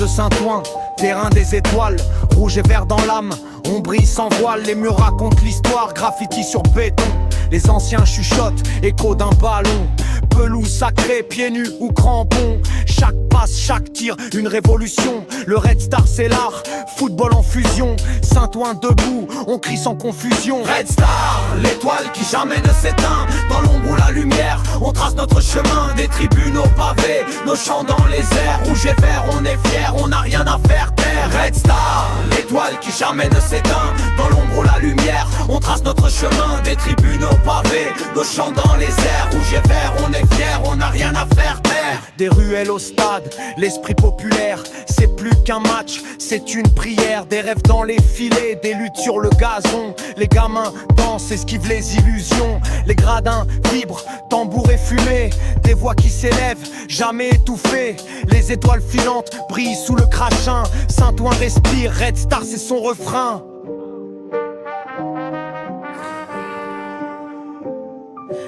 de Saint-Ouen, terrain des étoiles, rouge et vert dans l'âme, on brille sans voile, les murs racontent l'histoire, graffiti sur béton. Les anciens chuchotent, écho d'un ballon. Pelouse sacrée, pieds nus ou crampons. Chaque passe, chaque tir, une révolution. Le Red Star c'est l'art, football en fusion. Saint-Ouen debout, on crie sans confusion. Red Star, l'étoile qui jamais ne s'éteint. Dans l'ombre ou la lumière, on trace notre chemin. Des tribunes au pavé, nos chants dans les airs. Rouge et vert, on est fiers, on n'a rien à faire taire. Red Star, l'étoile qui jamais ne s'éteint. Dans l'ombre ou la lumière, on trace notre chemin. Des tribunes au pavé, nos chants dans les airs. Rouge et vert, on est fiers, on n'a rien à faire taire. Des ruelles au stade, l'esprit populaire, c'est plus qu'un match, c'est une prière. Des rêves dans les filets, des luttes sur le gazon. Les gamins dansent, esquivent les illusions. Les gradins vibrent, tambour et fumée. Des voix qui s'élèvent, jamais étouffées. Les étoiles filantes brillent sous le crachin. Saint-Ouen respire, Red Star c'est son refrain.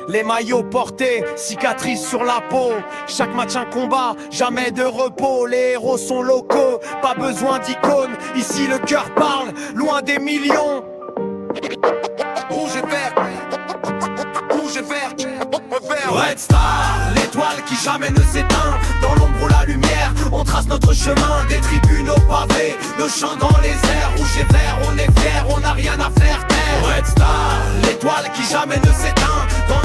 Les maillots portés, cicatrices sur la peau. Chaque match un combat, jamais de repos. Les héros sont locaux, pas besoin d'icônes. Ici le cœur parle, loin des millions. Rouge et vert, rouge et vert. Red Star, l'étoile qui jamais ne s'éteint. Dans l'ombre ou la lumière, on trace notre chemin. Des tribunes au pavé, nos chants dans les airs. Rouge et vert, on est fiers, on n'a rien à faire taire. Red Star, l'étoile qui jamais ne s'éteint. Dans